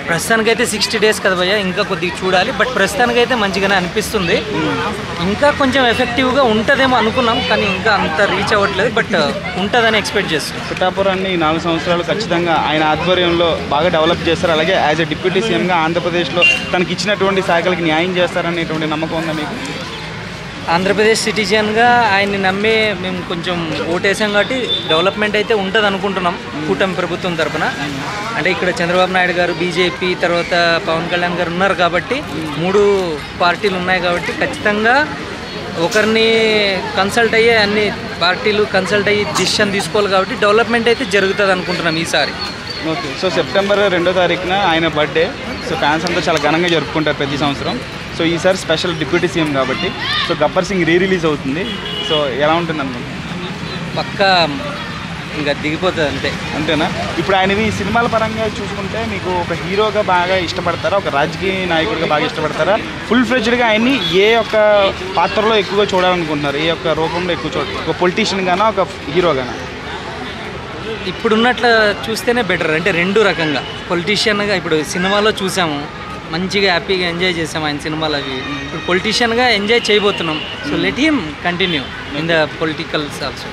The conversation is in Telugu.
ప్రస్తుతానికైతే 60 days కదా భయ్య, ఇంకా కొద్దిగా చూడాలి. బట్ ప్రస్తుతానికైతే మంచిగానే అనిపిస్తుంది. ఇంకా కొంచెం ఎఫెక్టివ్గా ఉంటుందేమో అనుకున్నాం, కానీ ఇంకా అంత రీచ్ అవ్వట్లేదు. బట్ ఉంటుందని ఎక్స్పెక్ట్ చేస్తున్నాం. పిఠాపురాన్ని 4 సంవత్సరాలు ఖచ్చితంగా ఆయన ఆధ్వర్యంలో బాగా డెవలప్ చేస్తారు. అలాగే యాజ్ ఎ డిప్యూటీ సీఎంగా ఆంధ్రప్రదేశ్లో తనకి ఇచ్చినటువంటి శాఖలకి న్యాయం చేస్తారనేటువంటి నమ్మకం ఉందా మీకు? ఆంధ్రప్రదేశ్ సిటిజన్గా ఆయన్ని నమ్మి మేము కొంచెం ఓటేసాం కాబట్టి డెవలప్మెంట్ అయితే ఉంటుంది అనుకుంటున్నాం కూటమి ప్రభుత్వం తరఫున. అంటే ఇక్కడ చంద్రబాబు నాయుడు గారు, బీజేపీ, తర్వాత పవన్ కళ్యాణ్ గారు ఉన్నారు కాబట్టి 3 పార్టీలు ఉన్నాయి కాబట్టి ఖచ్చితంగా ఒకరిని కన్సల్ట్ అయ్యే అన్ని పార్టీలు కన్సల్ట్ అయ్యి డిసిషన్ తీసుకోవాలి కాబట్టి డెవలప్మెంట్ అయితే జరుగుతుంది అనుకుంటున్నాం ఈసారి. ఓకే. సో సెప్టెంబర్ 2వ తారీఖున ఆయన బర్త్డే. సో ఫ్యాన్స్ అంతా చాలా ఘనంగా జరుపుకుంటారు ప్రతి సంవత్సరం. సో ఈసారి స్పెషల్ డిప్యూటీ సీఎం కాబట్టి సో గబ్బర్ సింగ్ రిలీజ్ అవుతుంది. సో ఎలా ఉంటుంది అనుకుంటున్నాను? పక్కా ఇంకా దిగిపోతుంది అంతే. అంతేనా? ఇప్పుడు ఆయనవి సినిమాల పరంగా చూసుకుంటే మీకు ఒక హీరోగా బాగా ఇష్టపడతారా, ఒక రాజకీయ నాయకుడిగా బాగా ఇష్టపడతారా, ఫుల్ ఫ్లెడ్జ్డ్గా ఆయన్ని ఏ ఒక్క పాత్రలో ఎక్కువగా చూడాలనుకుంటున్నారు? ఏ ఒక్క రూపంలో ఎక్కువ ఒక పొలిటీషియన్ గానా, ఒక హీరోగానా? ఇప్పుడున్నట్లు చూస్తేనే బెటర్. అంటే 2 రకంగా పొలిటీషియన్గా ఇప్పుడు సినిమాలో చూసాము, మంచిగా హ్యాపీగా ఎంజాయ్ చేసాము ఆయన సినిమాలు అవి. ఇప్పుడు పొలిటీషియన్గా ఎంజాయ్ చేయబోతున్నాం. So let him continue in the politicals also.